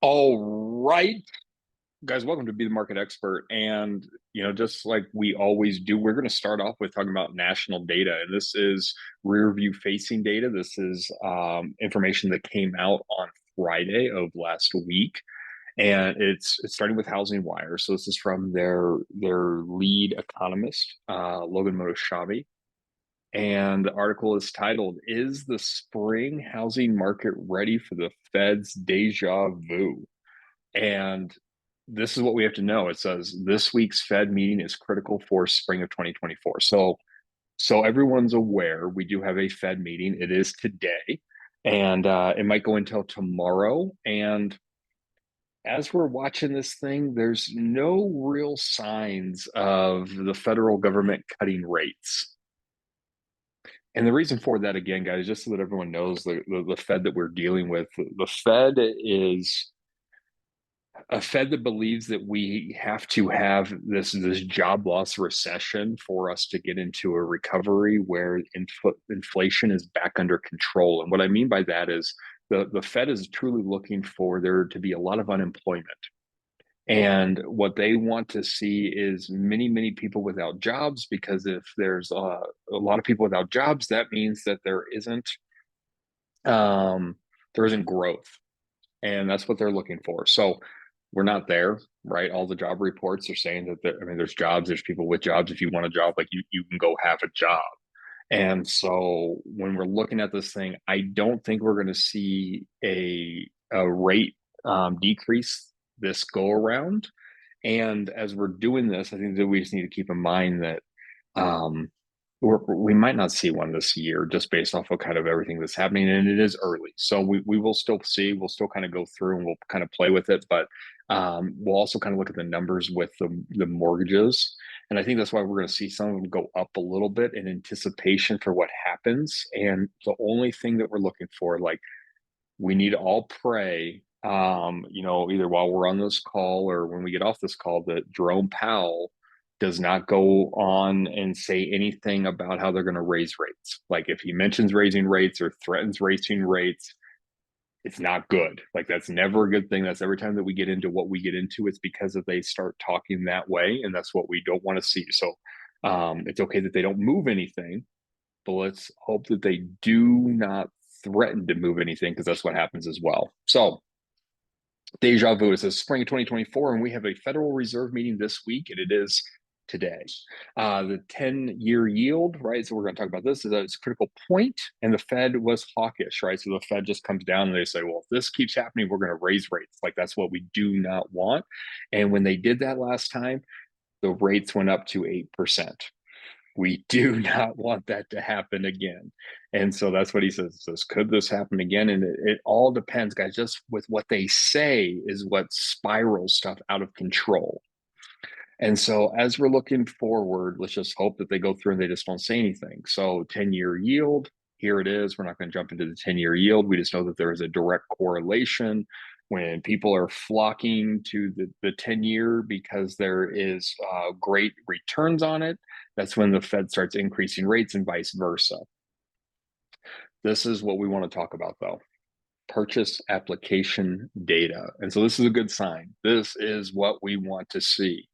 All right, guys, welcome to Be the Market Expert. And, just like we always do, we're going to start off with talking about national data. And this is rear view facing data. This is information that came out on Friday of last week. And it's starting with Housing Wire. So this is from their lead economist, Logan Motoshavi. And the article is titled, "Is the Spring Housing Market Ready for the Fed's Deja Vu?" And this is what we have to know. It says this week's Fed meeting is critical for spring of 2024. So everyone's aware we do have a Fed meeting. It is today, and it might go until tomorrow. And as we're watching this thing, there's no real signs of the federal government cutting rates. And the reason for that, again, guys, just so that everyone knows, the Fed that we're dealing with, the Fed is a Fed that believes that we have to have this job loss recession for us to get into a recovery where inflation is back under control. And what I mean by that is the Fed is truly looking for there to be a lot of unemployment. And what they want to see is many people without jobs, because if there's a lot of people without jobs, that means that um, there isn't growth, and that's what they're looking for. So we're not there, right? All the job reports are saying that there's jobs, there's people with jobs. If you want a job, like you can go have a job. And so when we're looking at this thing, I don't think we're going to see a rate decrease this go around. And as we're doing this, I think that we just need to keep in mind that um, we might not see one this year just based off of kind of everything that's happening. And it is early. So we will still see, we'll still kind of go through and we'll kind of play with it. But we'll also kind of look at the numbers with the mortgages. And I think that's why we're going to see some of them go up a little bit in anticipation for what happens. And the only thing that we're looking for, like, we need to all pray, either while we're on this call or when we get off this call, that Jerome Powell does not go on and say anything about how they're going to raise rates. Like, if he mentions raising rates or threatens raising rates, it's not good. Like, that's never a good thing. That's every time that we get into what we get into, it's because if they start talking that way, and that's what we don't want to see. So it's okay that they don't move anything, but let's hope that they do not threaten to move anything, because that's what happens as well. So, deja vu, it says spring of 2024, and we have a Federal Reserve meeting this week, and it is today. The 10-year yield, right? So we're going to talk about this, is at its critical point, and the Fed was hawkish, right? So the Fed just comes down and they say, well, if this keeps happening, we're going to raise rates. Like, that's what we do not want. And when they did that last time, the rates went up to 8%. We do not want that to happen again. And so that's what he says, could this happen again? And it all depends, guys. Just with what they say is what spirals stuff out of control. And so as we're looking forward, let's just hope that they go through and they just don't say anything. So 10-year yield, here it is. We're not going to jump into the 10-year yield. We just know that there is a direct correlation when people are flocking to the 10-year because there is great returns on it. That's when the Fed starts increasing rates, and vice versa. This is what we want to talk about, though: purchase application data. And so this is a good sign. This is what we want to see.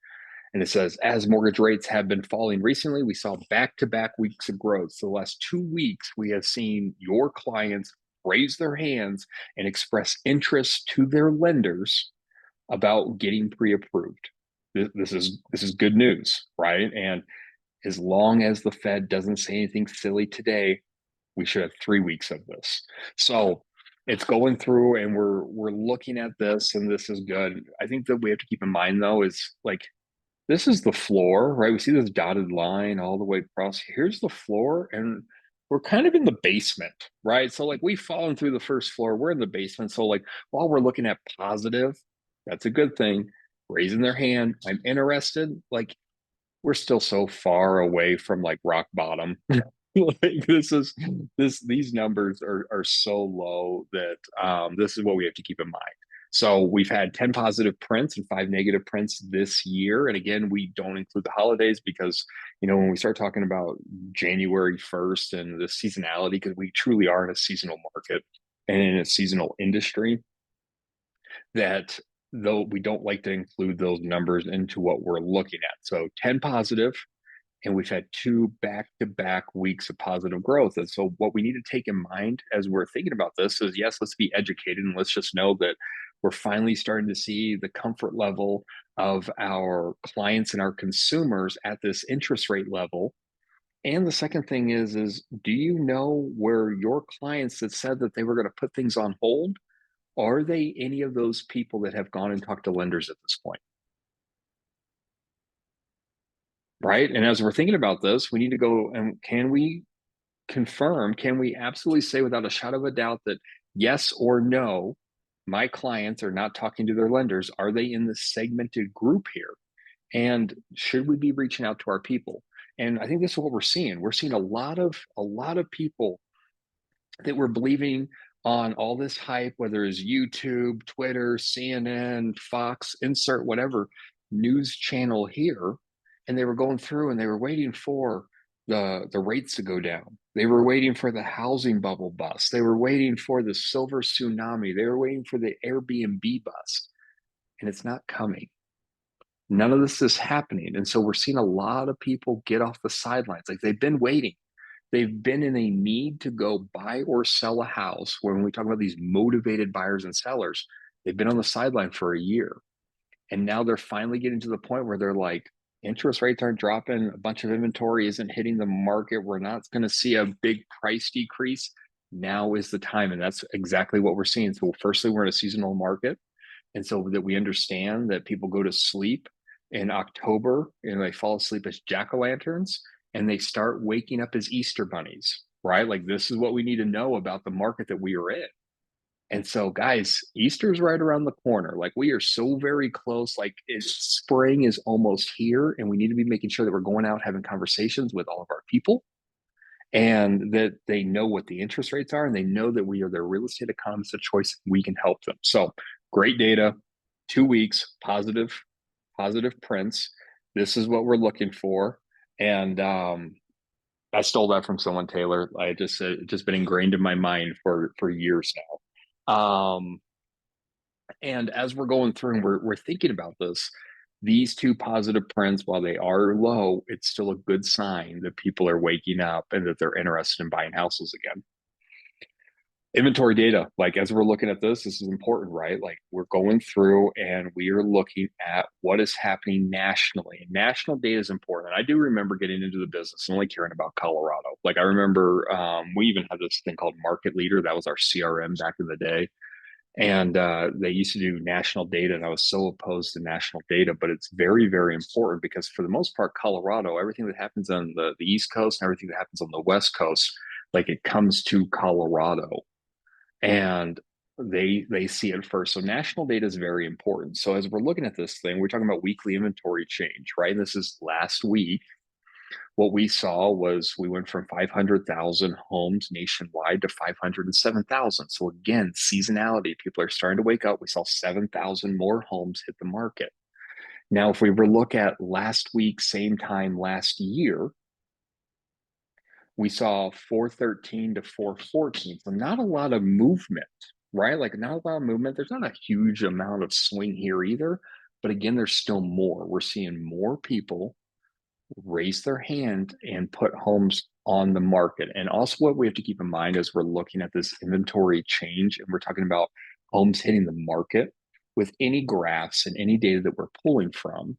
And it says, as mortgage rates have been falling recently, we saw back-to-back weeks of growth. So the last 2 weeks, we have seen your clients raise their hands and express interest to their lenders about getting pre-approved. This is good news, right? And as long as the Fed doesn't say anything silly today, we should have 3 weeks of this. So it's going through, and we're looking at this, and this is good. I think that we have to keep in mind, though, is like, this is the floor, right? We see this dotted line all the way across. Here's the floor, and we're kind of in the basement, right? So, like, we've fallen through the first floor. We're in the basement. So, like, while we're looking at positive, that's a good thing. Raising their hand, I'm interested. Like, we're still so far away from like rock bottom. Like, these numbers are so low that this is what we have to keep in mind. So we've had 10 positive prints and 5 negative prints this year. And again, we don't include the holidays because, when we start talking about January 1st and the seasonality, because we truly are in a seasonal market and in a seasonal industry, that though we don't like to include those numbers into what we're looking at. So 10 positive, and we've had two back-to-back weeks of positive growth. And so what we need to take in mind as we're thinking about this is, yes, let's be educated and let's just know that we're finally starting to see the comfort level of our clients and our consumers at this interest rate level. And the second thing is do you know where your clients that said that they were going to put things on hold, are they any of those people that have gone and talked to lenders at this point? Right. And as we're thinking about this, we need to go and can we confirm, can we absolutely say without a shadow of a doubt that yes or no, my clients are not talking to their lenders? Are they in the segmented group here? And should we be reaching out to our people? And I think this is what we're seeing. We're seeing a lot of people that were believing on all this hype, whether it's YouTube, Twitter, CNN, Fox, insert whatever news channel here, and they were going through and they were waiting for the rates to go down. They were waiting for the housing bubble bust. They were waiting for the silver tsunami. They were waiting for the Airbnb bust, and it's not coming. None of this is happening, and so we're seeing a lot of people get off the sidelines. Like they've been waiting, they've been in a need to go buy or sell a house. When we talk about these motivated buyers and sellers, they've been on the sideline for a year. And now they're finally getting to the point where they're like, interest rates aren't dropping, a bunch of inventory isn't hitting the market, we're not going to see a big price decrease. Now is the time. And that's exactly what we're seeing. So, firstly, we're in a seasonal market. And so that we understand that people go to sleep in October and they fall asleep as jack-o'-lanterns and they start waking up as Easter bunnies, right? Like this is what we need to know about the market that we are in. And so, guys, Easter's right around the corner. Like we are so very close. Like spring is almost here, and we need to be making sure that we're going out having conversations with all of our people, and that they know what the interest rates are, and they know that we are their real estate economist of choice. We can help them. So, great data, 2 weeks, positive prints. This is what we're looking for, and I stole that from someone, Taylor. I just been ingrained in my mind for years now. And as we're going through and we're thinking about this, these two positive prints, while they are low, it's still a good sign that people are waking up and that they're interested in buying houses again. Inventory data, like as we're looking at this is important, right? Like we're going through and we are looking at what is happening nationally. And national data is important. I do remember getting into the business and only caring about Colorado. Like I remember we even had this thing called Market Leader. That was our CRM back in the day. And they used to do national data, and I was so opposed to national data, but it's very, very important because for the most part, Colorado, everything that happens on the East Coast and everything that happens on the West Coast, like it comes to Colorado and they see it first. So national data is very important. So as we're looking at this thing, we're talking about weekly inventory change, right? This is last week. What we saw was we went from 500,000 homes nationwide to 507,000. So again, seasonality, people are starting to wake up. We saw 7,000 more homes hit the market. Now, if we were to look at last week, same time last year, we saw 413 to 414. So not a lot of movement, right? Like not a lot of movement. There's not a huge amount of swing here either. But again, there's still more. We're seeing more people raise their hand and put homes on the market. And also, what we have to keep in mind as we're looking at this inventory change and we're talking about homes hitting the market with any graphs and any data that we're pulling from.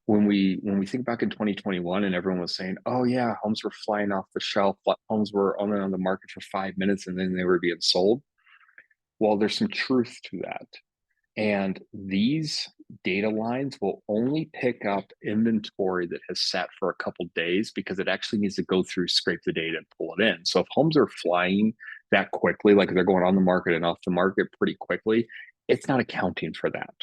When we think back in 2021 and everyone was saying, "Oh yeah, homes were flying off the shelf, homes were only on the market for 5 minutes and then they were being sold." Well, there's some truth to that. And these data lines will only pick up inventory that has sat for a couple days because it actually needs to go through, scrape the data, and pull it in. So if homes are flying that quickly, like they're going on the market and off the market pretty quickly, it's not accounting for that.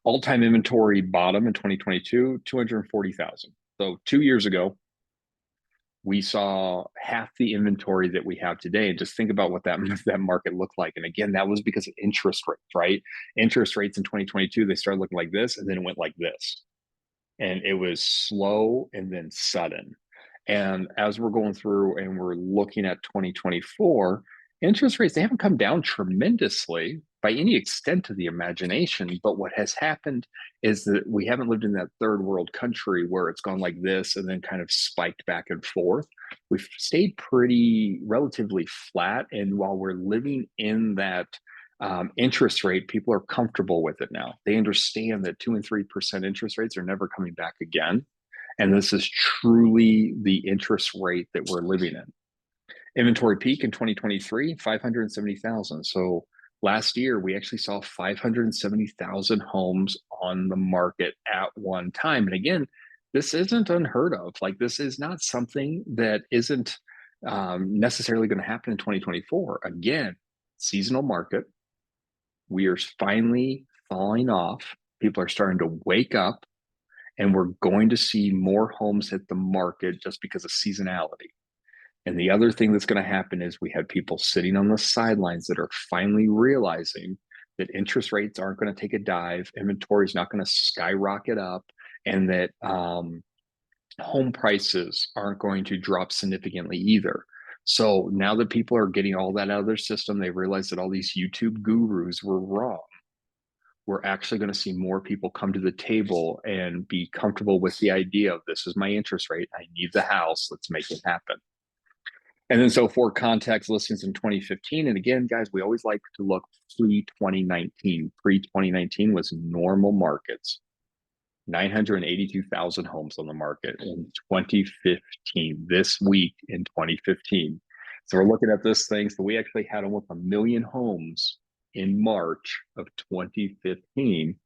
All-time inventory bottom in 2022, 240,000. So 2 years ago, we saw half the inventory that we have today. And just think about what that market looked like. And again, that was because of interest rates, right? Interest rates in 2022, they started looking like this, and then it went like this. And it was slow and then sudden. And as we're going through and we're looking at 2024, interest rates, they haven't come down tremendously by any extent of the imagination. But what has happened is that we haven't lived in that third world country where it's gone like this and then kind of spiked back and forth. We've stayed pretty relatively flat. And while we're living in that interest rate, people are comfortable with it now. They understand that 2 and 3% interest rates are never coming back again. And this is truly the interest rate that we're living in. Inventory peak in 2023, 570,000. So last year, we actually saw 570,000 homes on the market at one time. And again, this isn't unheard of. Like, this is not something that isn't necessarily going to happen in 2024. Again, seasonal market. We are finally falling off. People are starting to wake up, and we're going to see more homes hit the market just because of seasonality. And the other thing that's going to happen is we have people sitting on the sidelines that are finally realizing that interest rates aren't going to take a dive, inventory is not going to skyrocket up, and that home prices aren't going to drop significantly either. So now that people are getting all that out of their system, they realize that all these YouTube gurus were wrong. We're actually going to see more people come to the table and be comfortable with the idea of, this is my interest rate, I need the house, let's make it happen. And then, so for context, listings in 2015. And again, guys, we always like to look pre-2019. Pre-2019 was normal markets. 982,000 homes on the market in 2015, this week in 2015. So we're looking at this thing. So we actually had almost 1 million homes in March of 2015.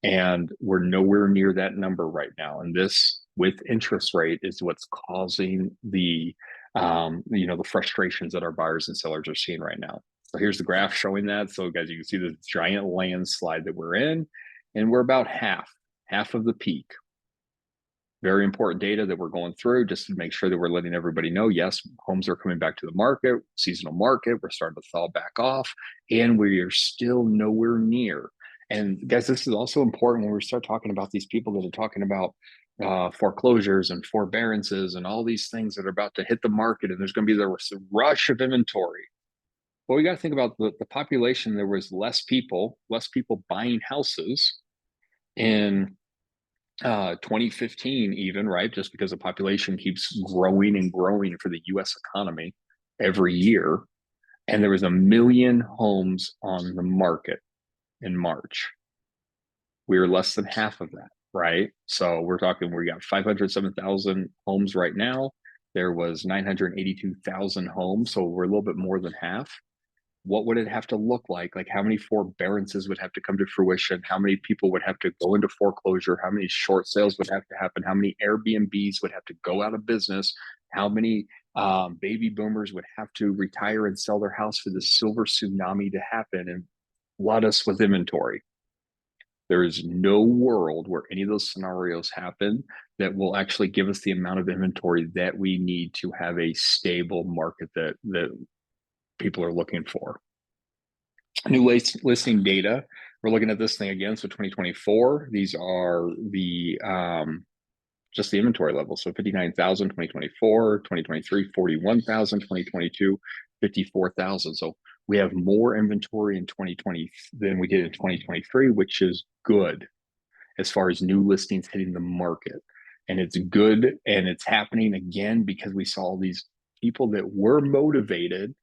And we're nowhere near that number right now. And this, with interest rate, is what's causing the the frustrations that our buyers and sellers are seeing right now. So here's the graph showing that. So guys, you can see this giant landslide that we're in, and we're about half of the peak. Very important data that we're going through just to make sure that we're letting everybody know, yes, homes are coming back to the market, seasonal market, we're starting to thaw back off, and we are still nowhere near. And guys, this is also important when we start talking about these people that are talking about foreclosures and forbearances and all these things that are about to hit the market, and there's going to be the rush of inventory. Well, we got to think about the population. There was less people buying houses in 2015, even, right? Just because the population keeps growing and growing for the US economy every year. And there was 1 million homes on the market in March. We were less than half of that, right? So we're talking, we got 507,000 homes right now. There was 982,000 homes. So we're a little bit more than half. What would it have to look like? Like, how many forbearances would have to come to fruition? How many people would have to go into foreclosure? How many short sales would have to happen? How many Airbnbs would have to go out of business? How many baby boomers would have to retire and sell their house for the silver tsunami to happen and flood us with inventory? There is no world where any of those scenarios happen that will actually give us the amount of inventory that we need to have a stable market that people are looking for. New listing data. We're looking at this thing again. So 2024, these are the just the inventory level. So 59,000, 2024, 2023, 41,000, 2022, 54,000. So we have more inventory in 2020 than we did in 2023, which is good as far as new listings hitting the market. And it's good, and it's happening again because we saw these people that were motivated,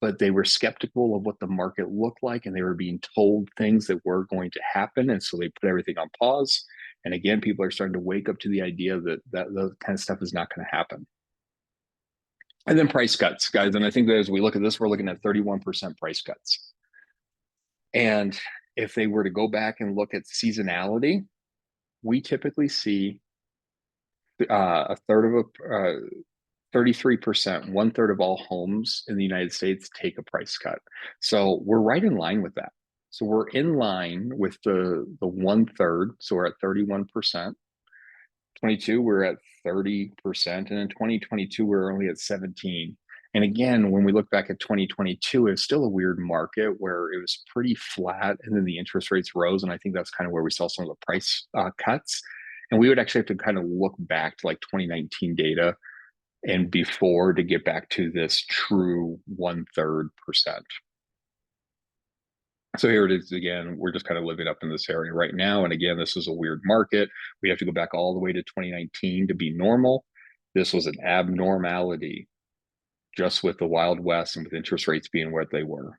but they were skeptical of what the market looked like, and they were being told things that were going to happen. And so they put everything on pause. And again, people are starting to wake up to the idea that that kind of stuff is not going to happen. And then price cuts, guys. And I think that as we look at this, we're looking at 31% price cuts. And if they were to go back and look at seasonality, we typically see a third of a 33%, 1/3 of all homes in the United States take a price cut. So we're right in line with that. So we're in line with the 1/3. So we're at 31%. 22, we're at 30%. And in 2022, we're only at 17. And again, when we look back at 2022, it's still a weird market where it was pretty flat and then the interest rates rose. And I think that's kind of where we saw some of the price cuts. And we would actually have to kind of look back to like 2019 data and before to get back to this true 1/3%. So here it is again. We're just kind of living up in this area right now. And again, this is a weird market. We have to go back all the way to 2019 to be normal. This was an abnormality just with the Wild West and with interest rates being what they were.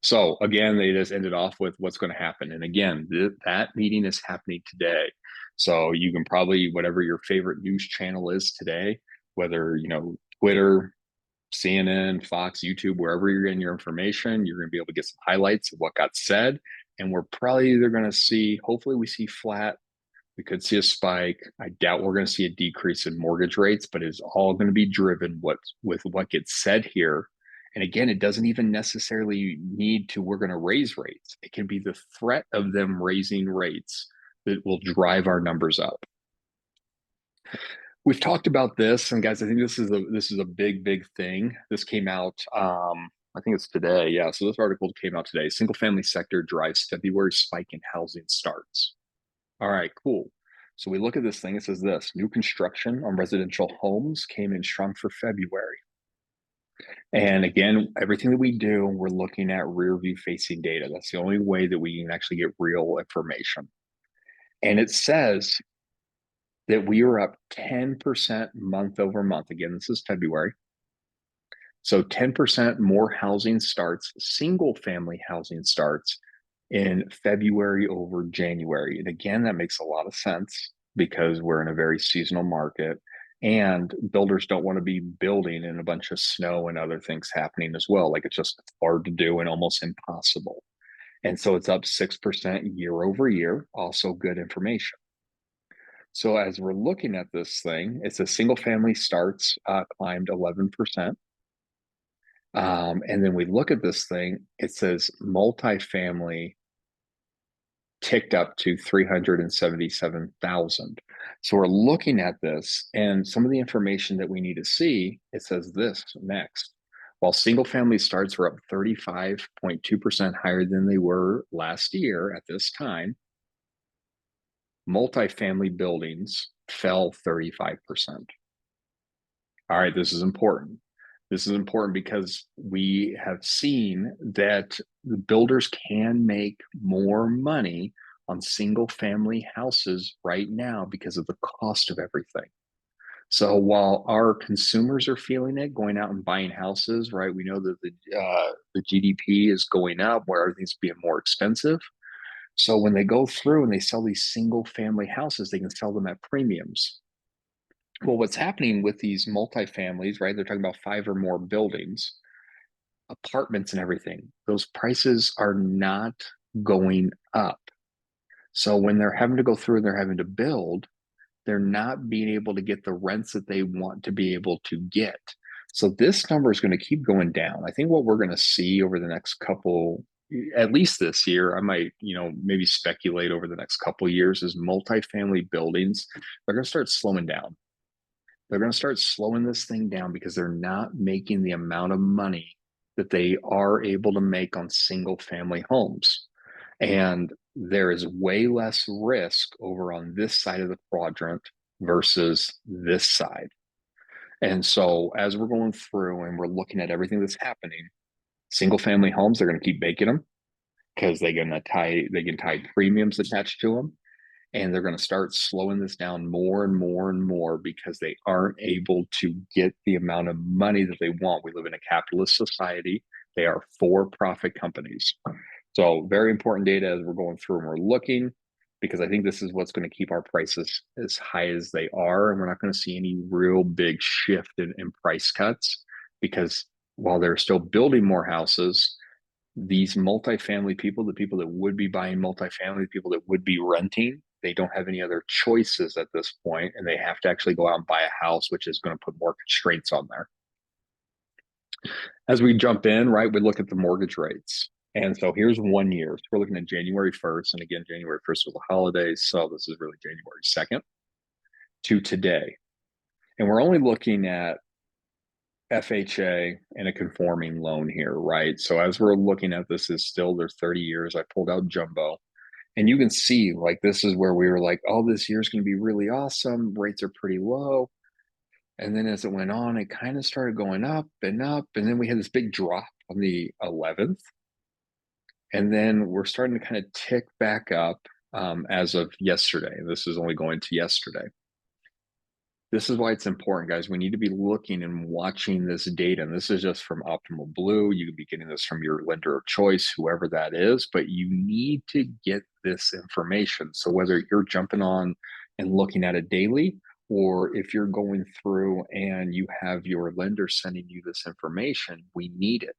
So again, they just ended off with what's going to happen. And again, that meeting is happening today. So you can probably, whatever your favorite news channel is today, whether, Twitter, CNN, Fox, YouTube, wherever you're getting your information, you're going to be able to get some highlights of what got said. And we're probably either going to see, hopefully we see flat. We could see a spike. I doubt we're going to see a decrease in mortgage rates, but it's all going to be driven with what gets said here. And again, it doesn't even necessarily need to, we're going to raise rates. It can be the threat of them raising rates that will drive our numbers up. We've talked about this, and guys, I think this is a big thing. This came out, I think it's today. Yeah, so this article came out today. Single family sector drives February spike in housing starts. All right, cool. So we look at this thing. It says this: new construction on residential homes came in strong for February. And again, everything that we do, we're looking at rear view facing data. That's the only way that we can actually get real information. And it says that we are up 10% month over month. Again, this is February. So 10% more housing starts, single family housing starts in February over January. And again, that makes a lot of sense because we're in a very seasonal market and builders don't want to be building in a bunch of snow and other things happening as well. Like it's hard to do and almost impossible. And so it's up 6% year over year. Also good information. So as we're looking at this thing, it's a single family starts climbed 11%. And then we look at this thing, it says multifamily ticked up to 377,000. So we're looking at this, and some of the information that we need to see, it says this next. While single family starts were up 35.2% higher than they were last year at this time, multifamily buildings fell 35%. All right, this is important. This is important because we have seen that the builders can make more money on single family houses right now because of the cost of everything. So while our consumers are feeling it, going out and buying houses, right? We know that the GDP is going up, where everything's being more expensive. So when they go through and they sell these single family houses, they can sell them at premiums. Well, what's happening with these multifamilies, right? They're talking about 5 or more buildings, apartments and everything. Those prices are not going up. So when they're having to go through and they're having to build, they're not being able to get the rents that they want to be able to get. So this number is going to keep going down. I think what we're going to see over the next couple, at least this year, I might, maybe speculate over the next couple years, is multifamily buildings, they're going to start slowing down. They're going to start slowing this thing down because they're not making the amount of money that they are able to make on single family homes. And there is way less risk over on this side of the quadrant versus this side. And so as we're going through and we're looking at everything that's happening, single family homes, they're going to keep making them because they can tie premiums attached to them, and they're going to start slowing this down more and more and more because they aren't able to get the amount of money that they want. We live in a capitalist society. They are for-profit companies. So very important data as we're going through and we're looking, because I think this is what's going to keep our prices as high as they are. And we're not going to see any real big shift in price cuts, because while they're still building more houses, these multifamily people, the people that would be buying multifamily, the people that would be renting, they don't have any other choices at this point, and they have to actually go out and buy a house, which is going to put more constraints on there. As we jump in, right, we look at the mortgage rates. And so here's 1 year. So we're looking at January 1st. And again, January 1st was the holidays. So this is really January 2nd to today. And we're only looking at FHA and a conforming loan here, right? So as we're looking at this, is still there's 30 years. I pulled out jumbo, and you can see like this is where we were like, oh, this year's going to be really awesome. Rates are pretty low. And then as it went on, it kind of started going up and up. And then we had this big drop on the 11th. And then we're starting to kind of tick back up as of yesterday. This is only going to yesterday. This is why it's important, guys. We need to be looking and watching this data. And this is just from Optimal Blue. You can be getting this from your lender of choice, whoever that is, but you need to get this information. So whether you're jumping on and looking at it daily, or if you're going through and you have your lender sending you this information, we need it.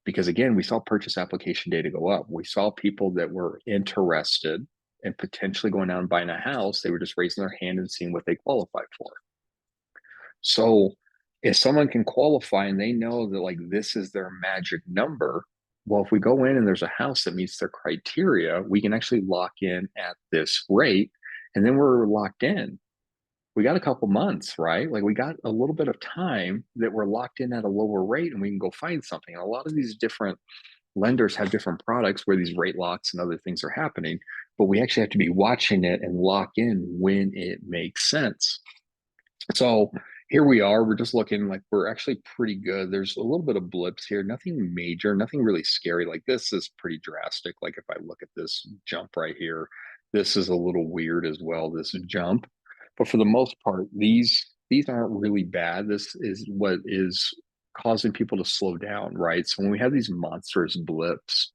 Because again, we saw purchase application data go up. We saw people that were interested in potentially going out and buying a house. They were just raising their hand and seeing what they qualified for. So if someone can qualify and they know that like this is their magic number, well, if we go in and there's a house that meets their criteria, we can actually lock in at this rate, and then we're locked in. We got a couple months, right? Like we got a little bit of time that we're locked in at a lower rate and we can go find something. And a lot of these different lenders have different products where these rate locks and other things are happening, but we actually have to be watching it and lock in when it makes sense. So here we are. We're just looking like we're actually pretty good. There's a little bit of blips here, nothing major, nothing really scary. Like this is pretty drastic. Like if I look at this jump right here, this is a little weird as well, this jump. But for the most part, these aren't really bad. This is what is causing people to slow down, right? So when we have these monstrous blips,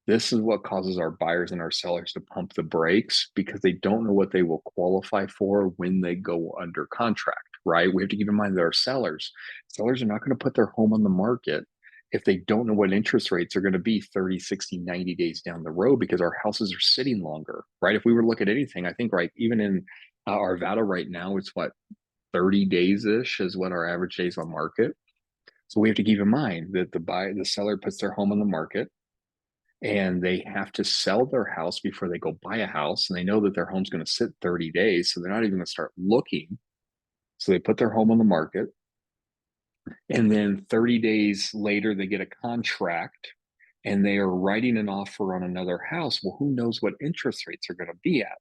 this is what causes our buyers and our sellers to pump the brakes because they don't know what they will qualify for when they go under contract, right? We have to keep in mind that our sellers are not going to put their home on the market if they don't know what interest rates are going to be 30, 60, 90 days down the road because our houses are sitting longer, right? If we were to look at anything, I think, right, even in Arvada right now, it's what, 30 days ish is what our average days on market. So we have to keep in mind that the seller puts their home on the market and they have to sell their house before they go buy a house. And they know that their home's going to sit 30 days. So they're not even going to start looking. So they put their home on the market. And then 30 days later, they get a contract and they are writing an offer on another house. Well, who knows what interest rates are going to be at?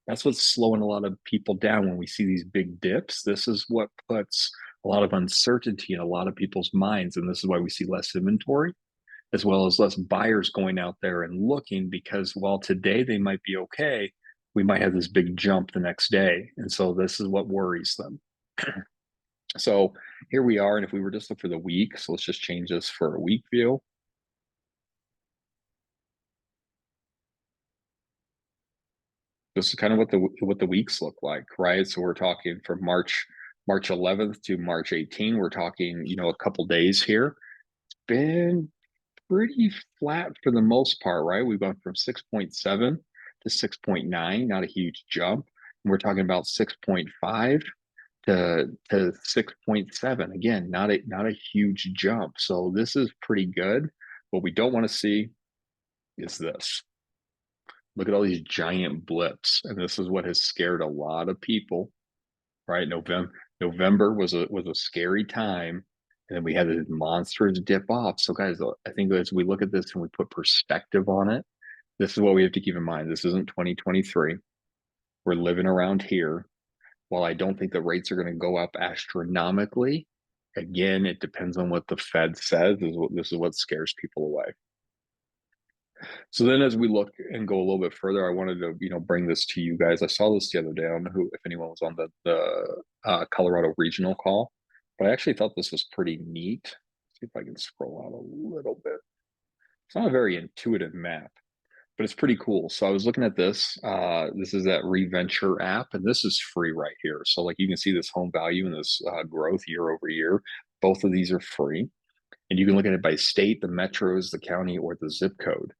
That's what's slowing a lot of people down when we see these big dips. This is what puts a lot of uncertainty in a lot of people's minds. And this is why we see less inventory as well as less buyers going out there and looking because while today they might be okay, we might have this big jump the next day. And so this is what worries them. So here we are. And if we were just look for the week, so let's just change this for a week view. This is kind of what the weeks look like, right? So we're talking from March 11th to March 18. We're talking, a couple days here. It's been pretty flat for the most part, right? We've gone from 6.7 to 6.9, not a huge jump. And we're talking about 6.5 to 6.7. Again, not a huge jump. So this is pretty good. What we don't want to see is this. Look at all these giant blips. And this is what has scared a lot of people, right? November was a scary time. And then we had this monstrous dip off. So guys, I think as we look at this and we put perspective on it, this is what we have to keep in mind. This isn't 2023. We're living around here. While I don't think the rates are going to go up astronomically, again, it depends on what the Fed says. This is what scares people away. So then as we look and go a little bit further, I wanted to, bring this to you guys. I saw this the other day. I don't know if anyone was on the Colorado regional call, but I actually thought this was pretty neat. Let's see if I can scroll out a little bit. It's not a very intuitive map, but it's pretty cool. So I was looking at this. This is that ReVenture app, and this is free right here. So like you can see this home value and this growth year over year. Both of these are free. And you can look at it by state, the metros, the county, or the zip code.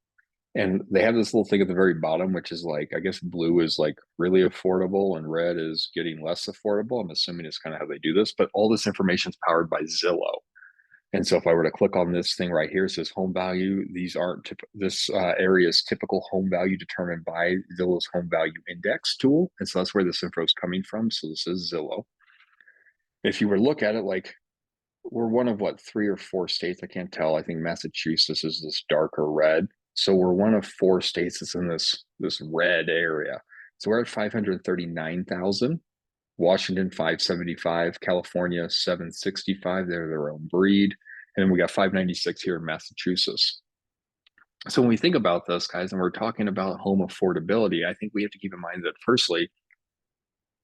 And they have this little thing at the very bottom, which is like, I guess blue is like really affordable and red is getting less affordable. I'm assuming it's kind of how they do this, but all this information is powered by Zillow. And so if I were to click on this thing right here, it says home value. These aren't, this area is typical home value determined by Zillow's home value index tool. And so that's where this info is coming from. So this is Zillow. If you were to look at it, like we're one of what, 3 or 4 states, I can't tell. I think Massachusetts is this darker red. So we're one of 4 states that's in this red area. So we're at 539,000. Washington 575, California 765. They're their own breed, and then we got 596 here in Massachusetts. So when we think about this, guys, and we're talking about home affordability, I think we have to keep in mind that firstly,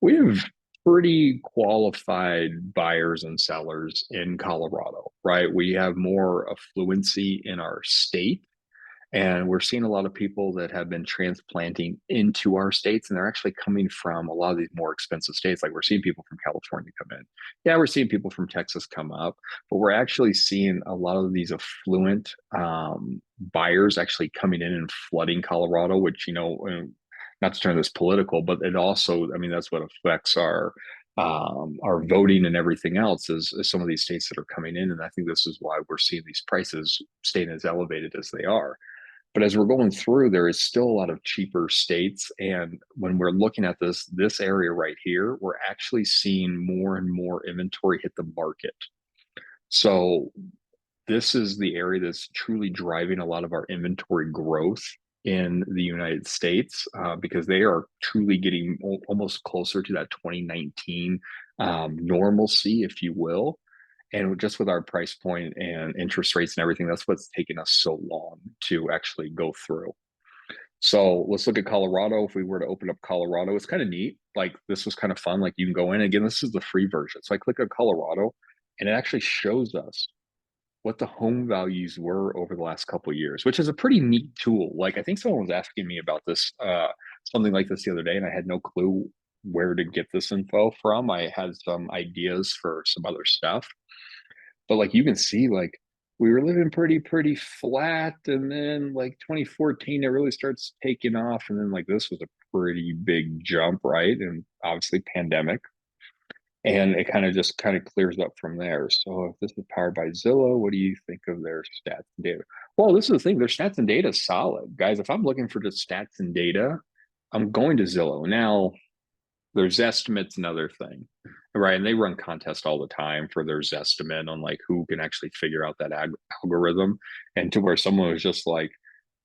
we have pretty qualified buyers and sellers in Colorado, right? We have more affluency in our state. And we're seeing a lot of people that have been transplanting into our states, and they're actually coming from a lot of these more expensive states. Like we're seeing people from California come in. Yeah, we're seeing people from Texas come up, but we're actually seeing a lot of these affluent buyers actually coming in and flooding Colorado, which, not to turn this political, but it also, I mean, that's what affects our voting and everything else is some of these states that are coming in. And I think this is why we're seeing these prices staying as elevated as they are. But as we're going through, there is still a lot of cheaper states. And when we're looking at this area right here, we're actually seeing more and more inventory hit the market. So this is the area that's truly driving a lot of our inventory growth in the United States, because they are truly getting almost closer to that 2019 normalcy, if you will. And just with our price point and interest rates and everything, that's what's taken us so long to actually go through. So let's look at Colorado. If we were to open up Colorado, it's kind of neat. Like this was kind of fun. Like you can go in again. This is the free version. So I click on Colorado, and it actually shows us what the home values were over the last couple of years, which is a pretty neat tool. Like I think someone was asking me about this, something like this the other day, and I had no clue where to get this info from. I had some ideas for some other stuff, but like you can see, like we were living pretty flat, and then like 2014 it really starts taking off, and then like this was a pretty big jump, right? And obviously pandemic, and it kind of clears up from there. So if this is powered by Zillow, what do you think of their stats and data? Well, this is the thing, their stats and data is solid, guys. If I'm looking for just stats and data, I'm going to Zillow. Now there's estimates, another thing, right? And they run contests all the time for their estimate on like who can actually figure out that algorithm, and to where someone was just like,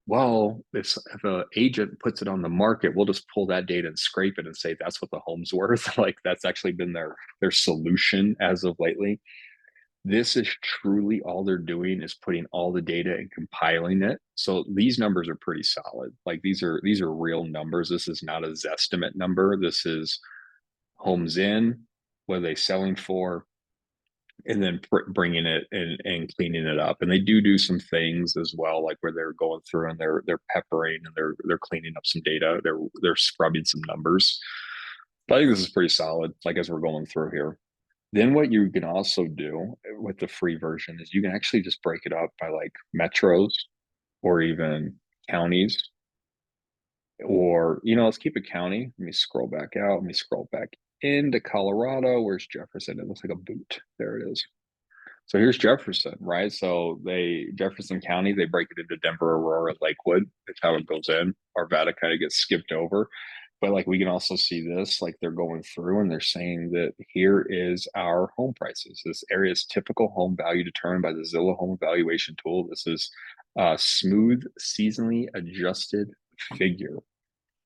well, if an agent puts it on the market, we'll just pull that data and scrape it and say that's what the home's worth. Like that's actually been their solution as of lately. This is truly all they're doing is putting all the data and compiling it. So these numbers are pretty solid. Like these are real numbers. This is not a Zestimate number. This is homes in, what are they selling for, and then bringing it and cleaning it up. And they do some things as well, like where they're going through and they're peppering and they're cleaning up some data. They're scrubbing some numbers. But I think this is pretty solid. Like as we're going through here. Then what you can also do with the free version is you can actually just break it up by like metros or even counties, or let's keep it county. Let me scroll back out. Let me scroll back into Colorado. Where's Jefferson? It looks like a boot. There it is. So here's Jefferson, right? So Jefferson County, they break it into Denver, Aurora, Lakewood. That's how it goes in. Arvada kind of gets skipped over. But like we can also see this, like they're going through and they're saying that here is our home prices. This area is typical home value determined by the Zillow home evaluation tool. This is a smooth, seasonally adjusted figure.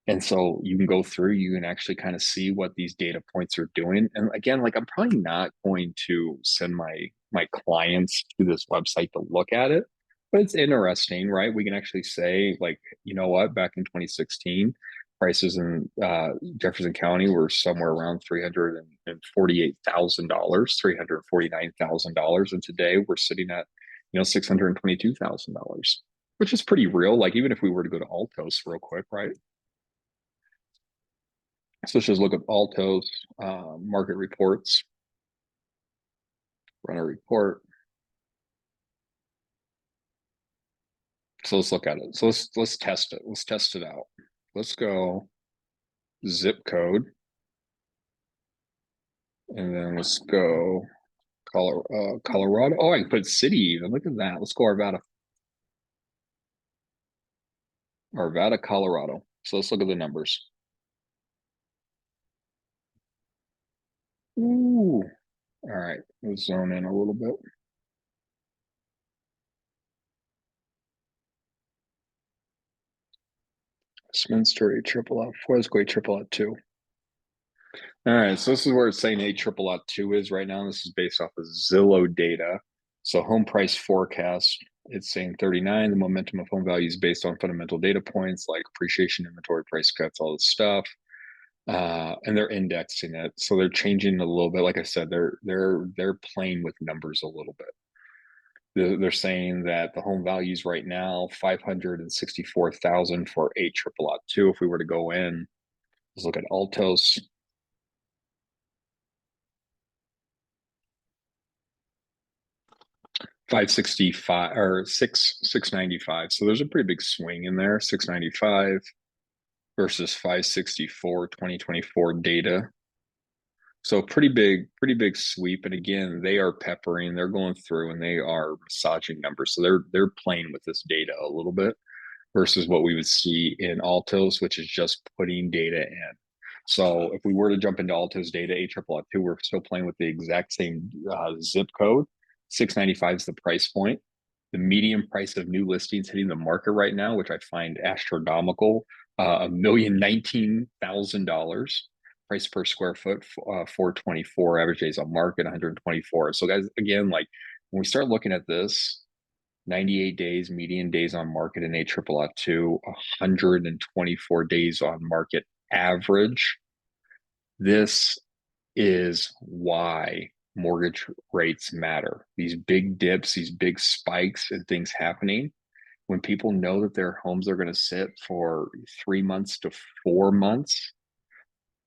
And so you can go through, you can actually kind of see what these data points are doing. And again, like I'm probably not going to send my clients to this website to look at it, but it's interesting, right? We can actually say, like, you know what, back in 2016, prices in Jefferson County were somewhere around $348,000, $349,000, and today we're sitting at $622,000, which is pretty real. Like even if we were to go to Altos real quick, right? So let's just look at Altos market reports, run a report. So let's look at it. So let's test it. Let's test it out. Let's go zip code, and then let's go Colorado. Oh, I can put city even. Look at that. Let's go Arvada, Colorado. So let's look at the numbers. Ooh. All right. Let's zone in a little bit. Westminster A triple out 4. Let's go A triple out 2. All right, so this is where it's saying A triple out 2 is right now. This is based off of Zillow data. So home price forecast It's saying 39. The momentum of home values based on fundamental data points like appreciation, inventory, price cuts, all this stuff. And they're indexing it, so they're changing a little bit. Like I said, they're playing with numbers a little bit. They're saying that the home values right now 564,000 for a triple lot two. If we were to go in, let's look at Altos. $565 or 695. So there's a pretty big swing in there. 695 versus 564 2024 data. So pretty big sweep. And again, they are peppering, they're going through and they are massaging numbers. So they're playing with this data a little bit versus what we would see in Altos, which is just putting data in. So if we were to jump into Altos data, ALL2, we're still playing with the exact same zip code. 695 is the price point. The median price of new listings hitting the market right now, which I find astronomical, $1,019,000. Price per square foot, 424. Average days on market, 124. So guys, again, like when we start looking at this, 98 days median days on market in ALL2, 124 days on market average. This is why mortgage rates matter. These big dips, these big spikes and things happening, when people know that their homes are going to sit for 3 months to 4 months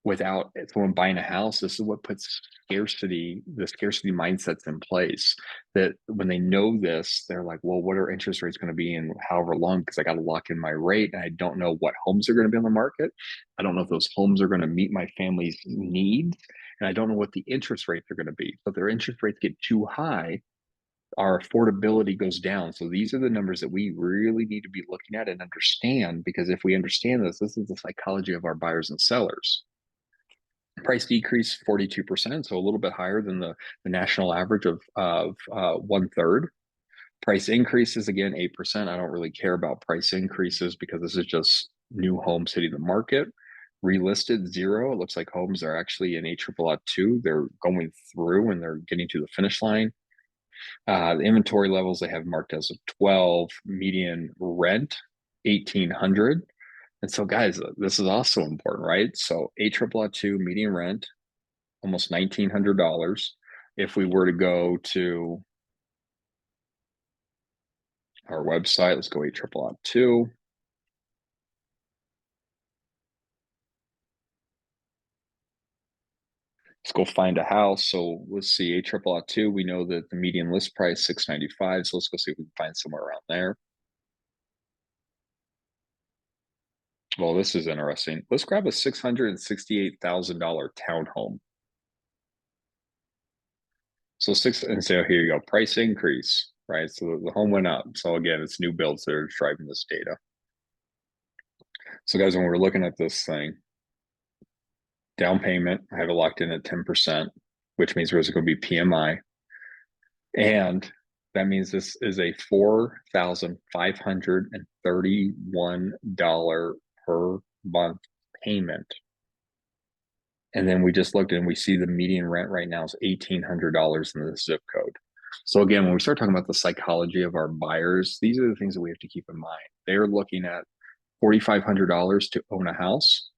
without someone buying a house, this is what puts the scarcity mindsets in place. That when they know this, they're like, well, what are interest rates going to be in however long? Because I got to lock in my rate and I don't know what homes are going to be on the market. I don't know if those homes are going to meet my family's needs. And I don't know what the interest rates are going to be. So if their interest rates get too high, our affordability goes down. So these are the numbers that we really need to be looking at and understand, because if we understand this is the psychology of our buyers and sellers. Price decrease 42%, so a little bit higher than the national average of 1/3. Price increases again 8%. I don't really care about price increases because this is just new homes hitting the market. Relisted 0. It looks like homes are actually in ALL2. They're going through and they're getting to the finish line. The inventory levels they have marked as a 12. Median rent 1,800. And so, guys, this is also important, right? So, ALL2 median rent almost $1,900. If we were to go to our website, let's go ALL2. Let's go find a house. So let's see, ALL2. We know that the median list price $695. So let's go see if we can find somewhere around there. Well, this is interesting. Let's grab a $668,000 townhome. So here you go, price increase, right? So the home went up. So again, it's new builds that are driving this data. So guys, when we're looking at this thing, down payment, I have it locked in at 10%, which means there's going to be PMI. And that means this is a $4,531 per month payment. And then we just looked and we see the median rent right now is $1,800 in the zip code. So again, when we start talking about the psychology of our buyers, these are the things that we have to keep in mind. They're looking at $4,500 to own a house,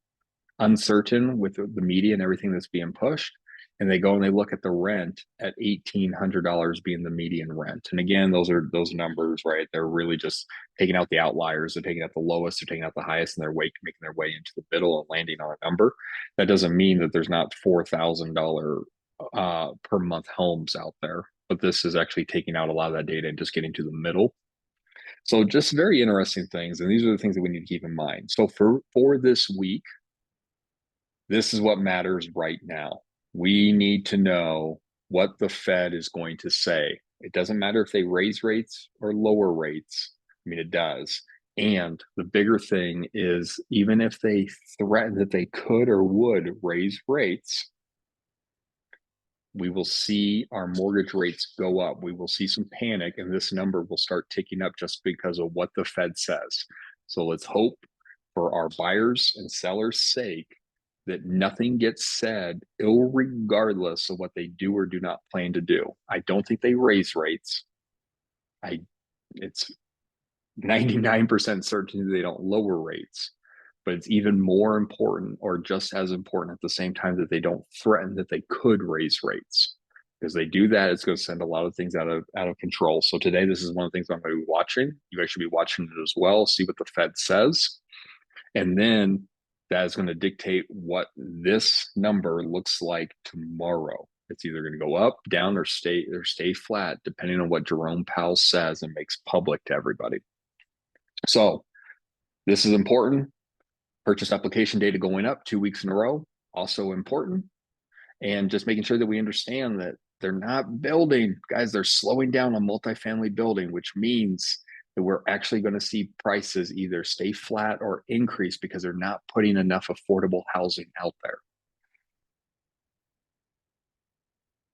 uncertain with the media and everything that's being pushed. And they go and they look at the rent at $1,800 being the median rent. And again, those numbers, right? They're really just taking out the outliers. They're taking out the lowest, they're taking out the highest, and they're making their way into the middle and landing on a number. That doesn't mean that there's not $4,000 per month homes out there, but this is actually taking out a lot of that data and just getting to the middle. So just very interesting things. And these are the things that we need to keep in mind. So for this week, this is what matters right now. We need to know what the Fed is going to say. It doesn't matter if they raise rates or lower rates. I mean, it does. And the bigger thing is, even if they threaten that they could or would raise rates, we will see our mortgage rates go up. We will see some panic, and this number will start ticking up just because of what the Fed says. So let's hope, for our buyers and sellers' sake, that nothing gets said, irregardless of what they do or do not plan to do. I don't think they raise rates. I It's 99% certainty they don't lower rates, but it's even more important or just as important at the same time that they don't threaten that they could raise rates. Because they do that, it's going to send a lot of things out of control. So today, this is one of the things I'm going to be watching. You guys should be watching it as well. See what the Fed says, and then that is going to dictate what this number looks like tomorrow. It's either going to go up, down, or stay flat, depending on what Jerome Powell says and makes public to everybody. So this is important. Purchase application data going up 2 weeks in a row, also important. And just making sure that we understand that they're not building, guys, they're slowing down on multifamily building, which means that we're actually going to see prices either stay flat or increase because they're not putting enough affordable housing out there.